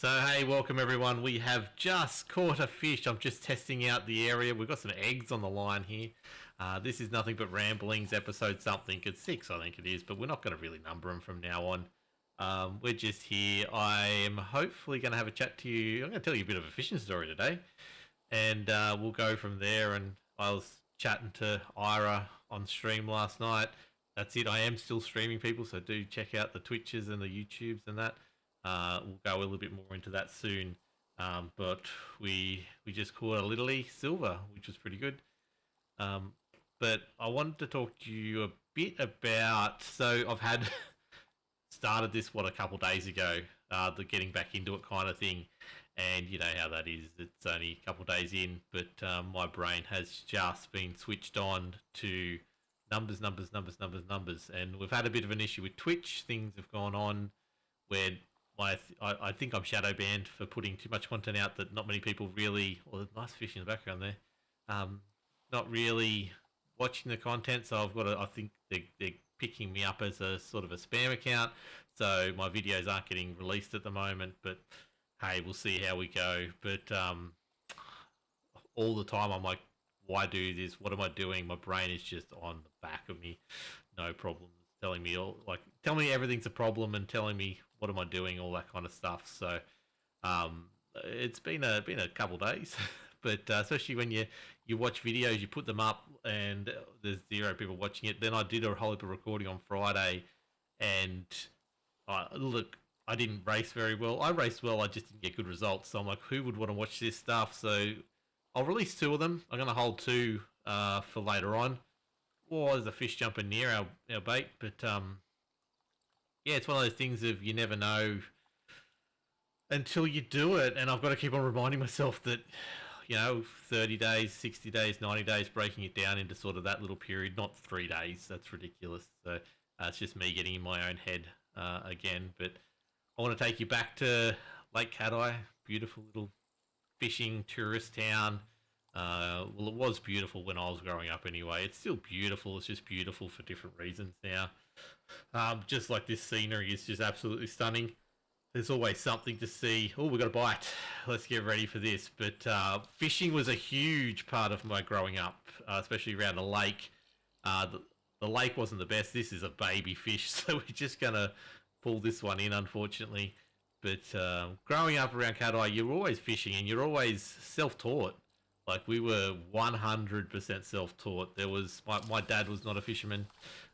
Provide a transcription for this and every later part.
So hey, welcome everyone. We have just caught a fish. I'm just testing out the area. We've got some eggs on the line here. This is nothing but ramblings, episode something. It's 6, I think it is, but we're not going to really number them from now on. We're just here. I am hopefully going to have a chat to you. I'm going to tell you a bit of a fishing story today, and we'll go from there. And I was chatting to Ira on stream last night. That's it. I am still streaming, people, so do check out the Twitches and the YouTubes and that. We'll go a little bit more into that soon. But we just caught a little silver, which was pretty good. But I wanted to talk to you a bit about. So I've had started this a couple days ago, the getting back into it kind of thing, and you know how that is. It's only a couple days in, but my brain has just been switched on to numbers, and we've had a bit of an issue with Twitch. Things have gone on where I think I'm shadow banned for putting too much content out that not many people really. Well, there's nice fish in the background there. Not really watching the content, so I've got to. I think they're picking me up as a sort of a spam account, so my videos aren't getting released at the moment. But hey, we'll see how we go. But all the time I'm like, why do this? What am I doing? My brain is just on the back of me. No problems. Telling me telling me everything's a problem and telling me what am I doing, all that kind of stuff. So it's been a couple of days, but especially when you watch videos, you put them up and there's 0 people watching it. Then I did a whole heap of recording on Friday, and look, I didn't race very well. I raced well, I just didn't get good results. So I'm like, who would want to watch this stuff? So I'll release 2 of them. I'm going to hold 2 for later on. Or there's a fish jumping near our bait, but yeah, it's one of those things of you never know until you do it, and I've got to keep on reminding myself that, 30 days, 60 days, 90 days, breaking it down into sort of that little period, not 3 days. That's ridiculous. So it's just me getting in my own head again, but I want to take you back to Lake Cat-Eye, beautiful little fishing tourist town. Well, it was beautiful when I was growing up anyway. It's still beautiful. It's just beautiful for different reasons now. Just like this scenery is just absolutely stunning. There's always something to see. Oh, we got a bite. Let's get ready for this. But fishing was a huge part of my growing up, especially around the lake. The lake wasn't the best. This is a baby fish, so we're just going to pull this one in, unfortunately. But growing up around Cat-Eye, you're always fishing and you're always self-taught. Like, we were 100% self-taught. There was my dad was not a fisherman.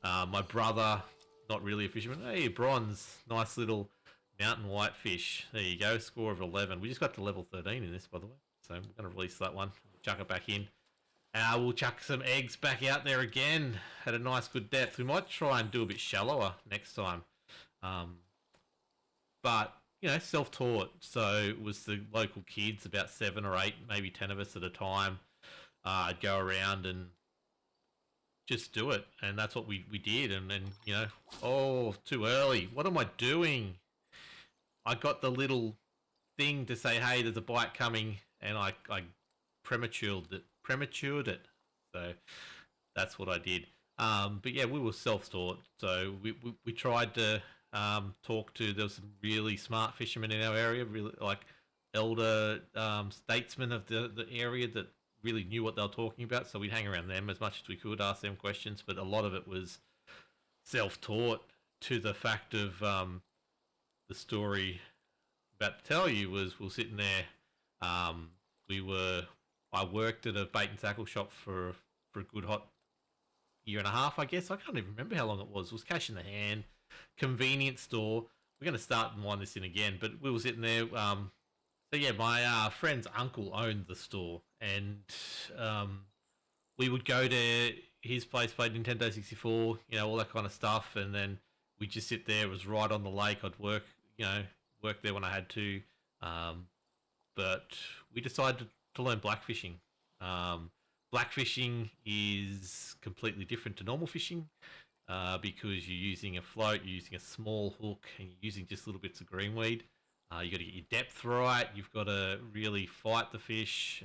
My brother, not really a fisherman. Hey, bronze, nice little mountain whitefish. There you go, score of 11. We just got to level 13 in this, by the way. So we're going to release that one. Chuck it back in. We'll chuck some eggs back out there again at a nice good depth. We might try and do a bit shallower next time. But self-taught. So it was the local kids, about 7 or 8, maybe 10 of us at a time. I'd go around and just do it, and that's what we did. And then oh, too early. What am I doing? I got the little thing to say, hey, there's a bite coming, and I prematured it. So that's what I did. But yeah, we were self-taught. So we tried to talk to. There was some really smart fishermen in our area, really like elder statesmen of the area that really knew what they were talking about. So we'd hang around them as much as we could, ask them questions. But a lot of it was self-taught. To the fact of the story I'm about to tell you was we were sitting there. I worked at a bait and tackle shop for a good hot year and a half, I guess. I can't even remember how long it was. It was cash in the hand, convenience store. We're going to start and wind this in again, but we were sitting there. So yeah, my friend's uncle owned the store, and we would go to his place, play Nintendo 64, all that kind of stuff, and then we'd just sit there. It was right on the lake. I'd work there when I had to, but we decided to learn blackfishing. Blackfishing is completely different to normal fishing because you're using a float, you're using a small hook, and you're using just little bits of greenweed. You got to get your depth right. You've got to really fight the fish.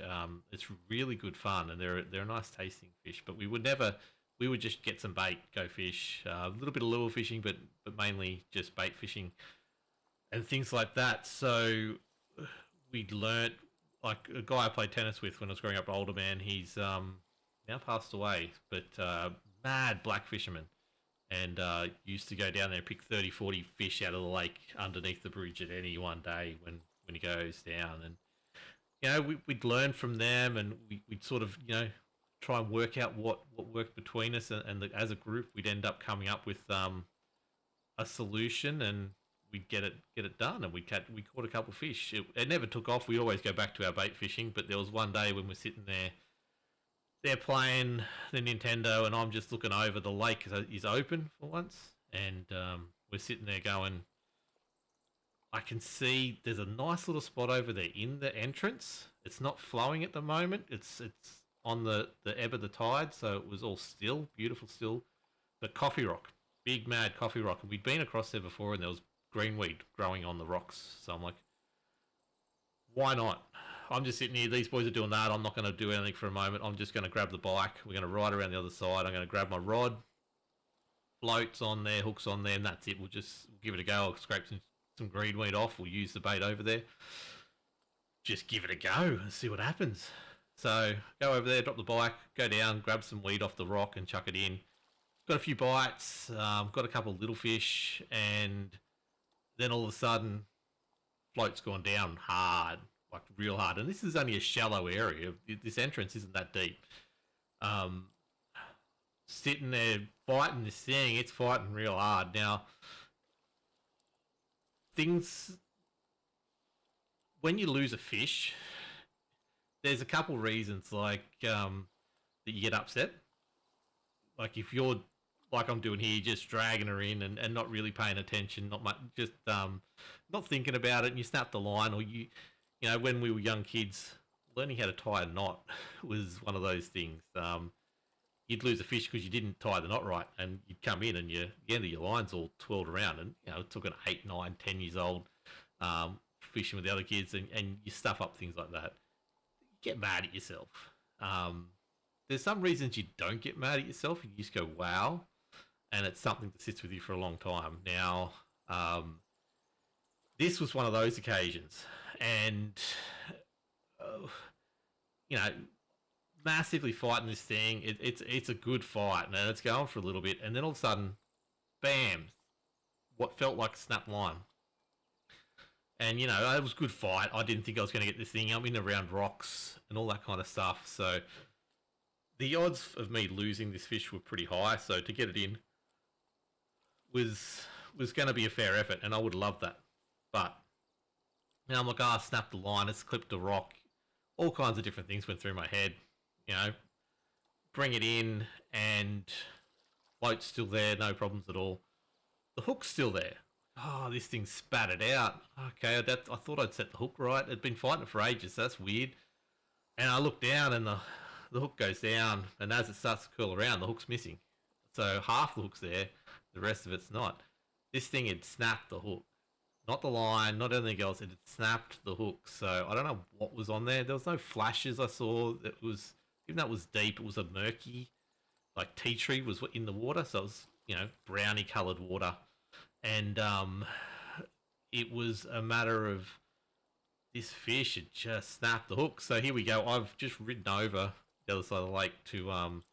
It's really good fun, and they're a nice tasting fish. But we would just get some bait, go fish, a little bit of lure fishing, but mainly just bait fishing and things like that. So we'd learnt, like a guy I played tennis with when I was growing up, older man. He's now passed away, but mad black fisherman, and used to go down there and pick 30, 40 fish out of the lake underneath the bridge at any one day when he goes down. And we'd learn from them, and we'd sort of try and work out what worked between us, and as a group, we'd end up coming up with a solution, and we'd get it done, and we caught a couple of fish. It never took off. We always go back to our bait fishing, but there was one day when we're sitting there, they're playing the Nintendo, and I'm just looking over the lake because it's open for once, and we're sitting there going, I can see there's a nice little spot over there in the entrance. It's not flowing at the moment. It's on the ebb of the tide, so it was all still, beautiful still. But coffee rock, big mad coffee rock, and we'd been across there before, and there was greenweed growing on the rocks. So I'm like, why not? I'm just sitting here. These boys are doing that. I'm not going to do anything for a moment. I'm just going to grab the bike. We're going to ride around the other side. I'm going to grab my rod, floats on there, hooks on there, and that's it. We'll just give it a go. I'll scrape some greenweed off. We'll use the bait over there. Just give it a go and see what happens. So go over there, drop the bike, go down, grab some weed off the rock and chuck it in. Got a few bites, got a couple of little fish, and then all of a sudden, float's gone down hard, like real hard. And this is only a shallow area. This entrance isn't that deep. Sitting there fighting this thing, it's fighting real hard. Now, when you lose a fish, there's a couple reasons, like that you get upset. Like if you're like I'm doing here, just dragging her in and not really paying attention, not much, just not thinking about it, and you snap the line, or when we were young kids, learning how to tie a knot was one of those things. You'd lose a fish because you didn't tie the knot right, and you'd come in and the end of your line's all twirled around, and it took an 8, 9, 10 years old fishing with the other kids, and you stuff up things like that. You get mad at yourself. There's some reasons you don't get mad at yourself. You just go, wow. And it's something that sits with you for a long time. Now, this was one of those occasions. And, massively fighting this thing. It's a good fight. And it's going for a little bit. And then all of a sudden, bam, what felt like a snap line. And, it was a good fight. I didn't think I was going to get this thing. I'm in around rocks and all that kind of stuff. So the odds of me losing this fish were pretty high. So to get it in was going to be a fair effort. And I would love that. But I'm like, I snapped the line. It's clipped a rock. All kinds of different things went through my head. Bring it in, and float's still there. No problems at all. The hook's still there. Oh, this thing spat it out. Okay, I thought I'd set the hook right. I'd been fighting it for ages, so that's weird. And I look down, and the hook goes down, and as it starts to curl around, the hook's missing. So half the hook's there, the rest of it's not. This thing had snapped the hook. Not the line, not anything else. It had snapped the hook. So I don't know what was on there. There was no flashes I saw. Even though it was deep, it was a murky, like tea tree was in the water. So it was, browny coloured water. And it was a matter of this fish had just snapped the hook. So here we go. I've just ridden over the other side of the lake to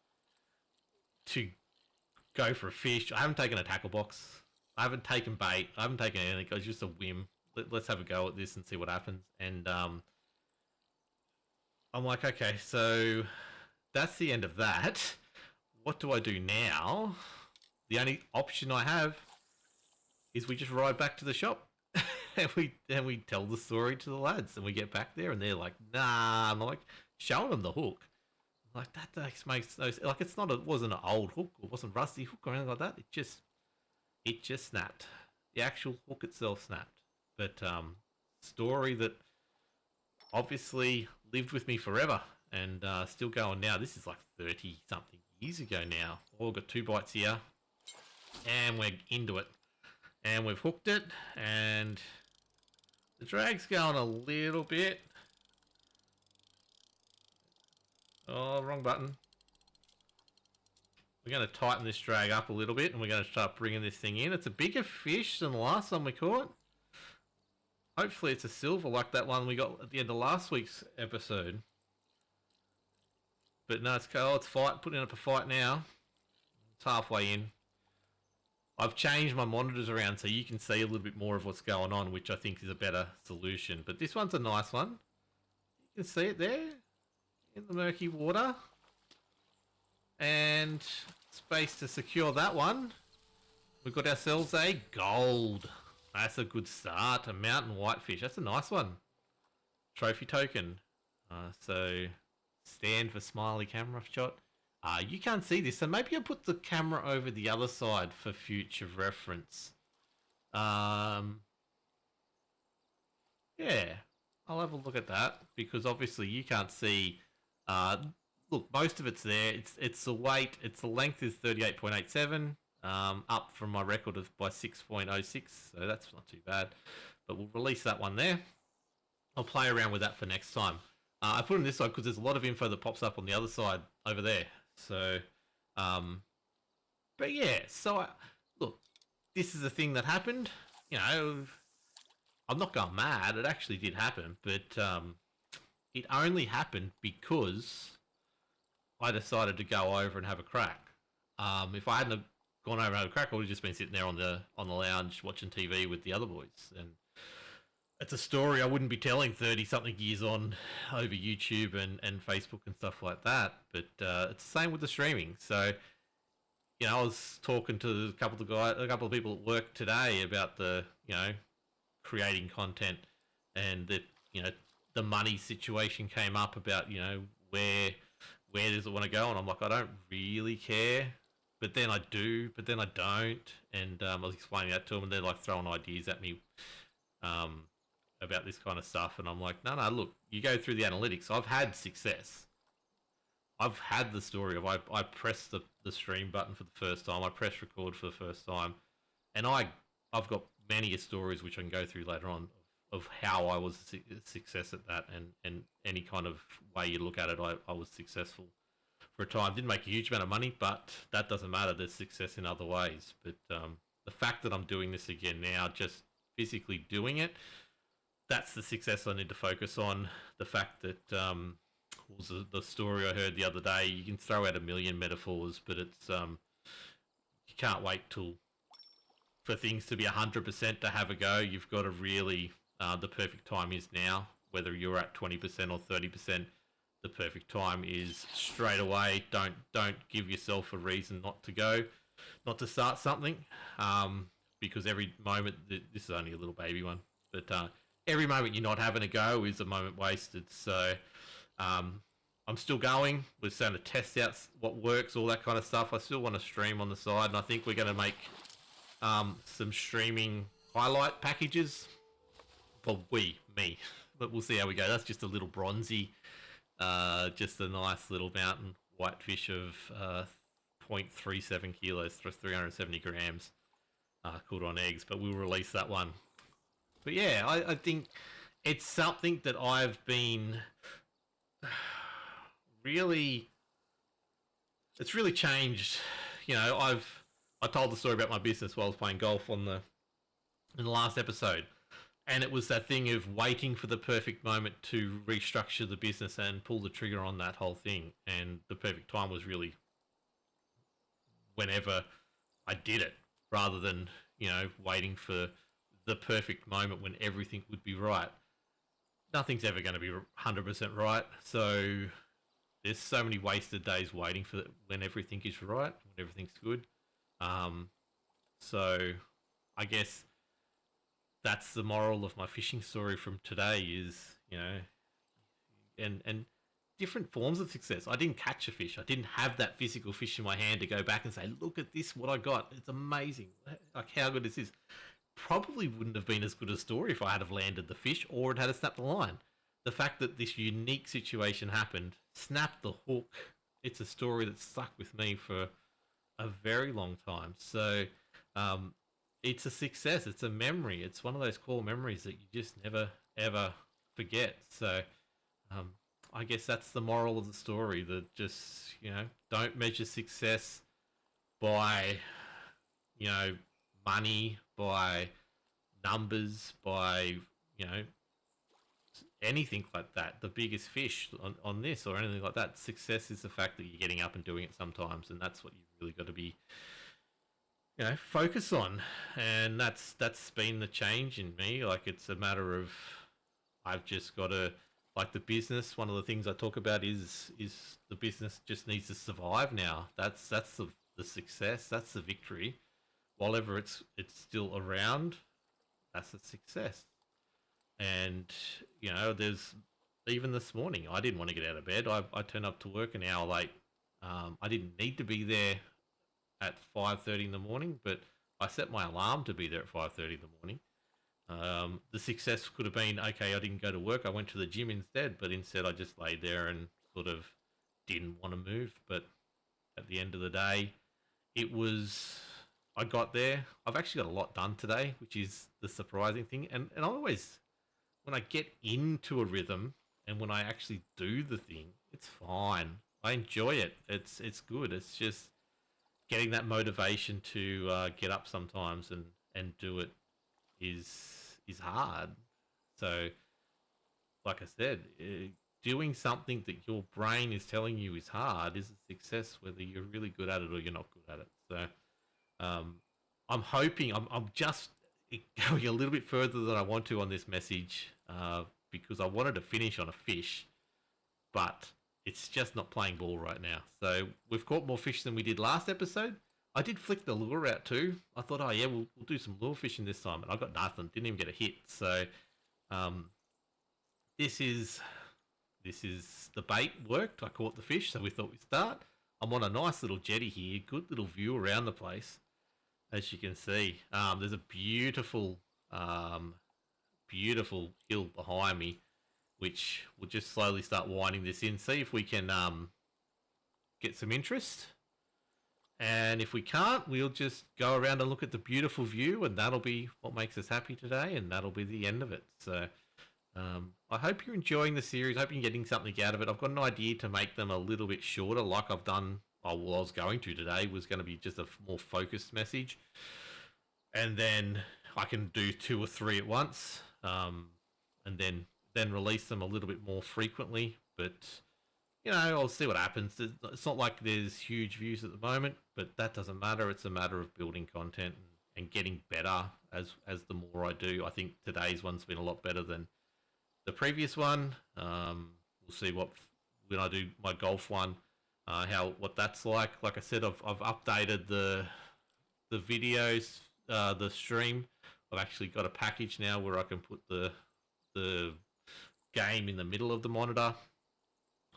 go for a fish. I haven't taken a tackle box. I haven't taken bait. I haven't taken anything. It was just a whim. Let's have a go at this and see what happens. And I'm like, okay, so that's the end of that. What do I do now? The only option I have is we just ride back to the shop. and we tell the story to the lads, and we get back there, and they're like, nah. I'm like, showing them the hook. I'm like, that makes no sense. Like, it wasn't an old hook, it wasn't a rusty hook or anything like that. It just snapped. The actual hook itself snapped. But story that obviously lived with me forever, and still going now. This is like 30 something years ago now. We've got 2 bites here, and we're into it. And we've hooked it, and the drag's going a little bit. Oh, wrong button. We're going to tighten this drag up a little bit, and we're going to start bringing this thing in. It's a bigger fish than the last one we caught. Hopefully it's a silver like that one we got at the end of last week's episode. But no, it's fight. Putting up a fight now. It's halfway in. I've changed my monitors around so you can see a little bit more of what's going on, which I think is a better solution. But this one's a nice one. You can see it there in the murky water. And space to secure that one. We've got ourselves a gold. That's a good start. A mountain whitefish. That's a nice one. Trophy token. So stand for smiley camera shot. You can't see this, so maybe I'll put the camera over the other side for future reference. Yeah, I'll have a look at that because obviously you can't see. Look, most of it's there. It's the weight. It's the length is 38.87. Up from my record of by 6.06, so that's not too bad. But we'll release that one there. I'll play around with that for next time. I put it on this side because there's a lot of info that pops up on the other side over there. So, but yeah, so look, this is a thing that happened. You know, I'm not going mad. It actually did happen, but it only happened because I decided to go over and have a crack. If I hadn't have gone over and had a crack, I would have just been sitting there on the lounge watching TV with the other boys. And it's a story I wouldn't be telling 30-something years on over YouTube and Facebook and stuff like that. But it's the same with the streaming. So, you know, I was talking to a couple of people at work today about the, you know, creating content and that, you know, the money situation came up about, you know, where does it want to go? And I'm like, I don't really care. But then I do, but then I don't. And I was explaining that to them and they're like throwing ideas at me about this kind of stuff. And I'm like, no, look, you go through the analytics. I've had success. I've had the story of I pressed the stream button for the first time. I pressed record for the first time. And I've got many stories which I can go through later on of how I was a success at that. And any kind of way you look at it, I was successful for a time. Didn't make a huge amount of money, but that doesn't matter. There's success in other ways. But the fact that I'm doing this again now, just physically doing it, that's the success I need to focus on. The fact that was the story I heard the other day. You can throw out a million metaphors, but it's you can't wait for things to be 100% to have a go. You've got to really the perfect time is now. Whether you're at 20% or 30%, the perfect time is straight away. Don't give yourself a reason not to go, not to start something, because every moment, this is only a little baby one, but every moment you're not having a go is a moment wasted. So I'm still going. We're starting to test out what works, all that kind of stuff. I still want to stream on the side, and I think we're going to make some streaming highlight packages. Well, me. But we'll see how we go. That's just a little bronzy, just a nice little mountain whitefish of 0.37 kilos, 370 grams, caught on eggs. But we'll release that one. But yeah, I think it's something that I've been it's really changed. You know, I told the story about my business while I was playing golf in the last episode. And it was that thing of waiting for the perfect moment to restructure the business and pull the trigger on that whole thing. And the perfect time was really whenever I did it, rather than, you know, waiting for the perfect moment when everything would be right. Nothing's ever going to be 100% right. So there's so many wasted days waiting for when everything is right, when everything's good. So I guess that's the moral of my fishing story from today is, you know, and different forms of success. I didn't catch a fish. I didn't have that physical fish in my hand to go back and say, look at this, what I got. It's amazing. Like, how good is this? Probably wouldn't have been as good a story if I had have landed the fish or it had snapped the line. The fact that this unique situation happened, snapped the hook, it's a story that stuck with me for a very long time. So, it's a success. It's a memory. It's one of those core memories that you just never, ever forget. So I guess that's the moral of the story, that just, you know, don't measure success by, you know, money, by numbers, by, you know, anything like that, the biggest fish on this or anything like that. Success is the fact that you're getting up and doing it sometimes, and that's what you've really got to be, focus on. And that's been the change in me. Like, it's a matter of, I've just got to, like, the business. One of the things I talk about is the business just needs to survive now. That's the success. That's the victory. While ever it's still around, that's a success. And there's, even this morning, I didn't want to get out of bed. I turned up to work an hour late. I didn't need to be there at 5:30 in the morning, but I set my alarm to be there at 5:30 in the morning. The success could have been, okay, I didn't go to work. I went to the gym instead, but instead I just laid there and sort of didn't want to move. But at the end of the day, I got there. I've actually got a lot done today, which is the surprising thing. And I always, when I get into a rhythm and when I actually do the thing, it's fine. I enjoy it. It's good. It's just getting that motivation to get up sometimes and do it is hard. So, like I said, doing something that your brain is telling you is hard is a success, whether you're really good at it or you're not good at it. So, I'm hoping I'm just going a little bit further than I want to on this message, because I wanted to finish on a fish, but it's just not playing ball right now. So we've caught more fish than we did last episode. I did flick the lure out too. I thought, oh yeah, we'll do some lure fishing this time, and I got nothing. Didn't even get a hit. So this is the bait worked. I caught the fish, so we thought we'd start. I'm on a nice little jetty here. Good little view around the place, as you can see. There's a beautiful hill behind me, which we'll just slowly start winding this in. See if we can get some interest. And if we can't, we'll just go around and look at the beautiful view, and that'll be what makes us happy today, and that'll be the end of it. So I hope you're enjoying the series. I hope you're getting something out of it. I've got an idea to make them a little bit shorter, like I've done. I was going to today. Was going to be just a more focused message, and then I can do 2 or 3 at once, and then release them a little bit more frequently. But I'll see what happens. It's not like there's huge views at the moment, but that doesn't matter. It's a matter of building content and getting better as the more I do. I think today's one's been a lot better than the previous one. We'll see when I do my golf one, what that's like. Like I said, I've updated the videos, the stream. I've actually got a package now where I can put the game in the middle of the monitor.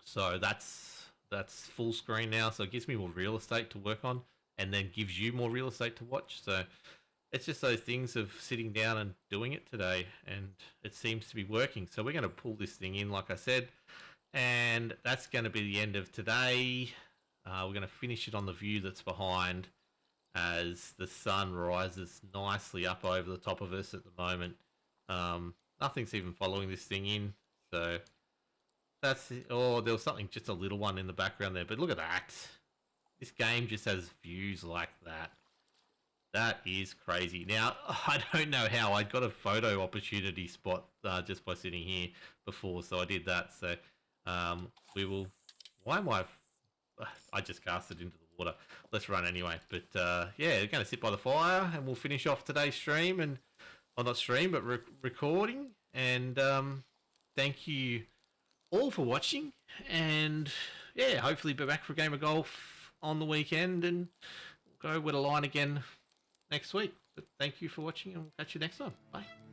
So that's full screen now. So it gives me more real estate to work on, and then gives you more real estate to watch. So it's just those things of sitting down and doing it today, and it seems to be working. So we're going to pull this thing in, like I said, and that's going to be the end of today. We're going to finish it on the view that's behind as the sun rises nicely up over the top of us at the moment. Nothing's even following this thing in, so that's it. Oh, there was something, just a little one in the background there, but look at that. This game just has views like that. That is crazy. Now, I don't know how. I got a photo opportunity spot just by sitting here before, so I did that. So we will... Why am I just cast it into the water. Let's run anyway. But yeah, we're going to sit by the fire, and we'll finish off today's stream. And, well, not stream, but recording. And thank you all for watching. And yeah, hopefully be back for a game of golf on the weekend, and we'll go with a line again next week. But thank you for watching, and we'll catch you next time. Bye.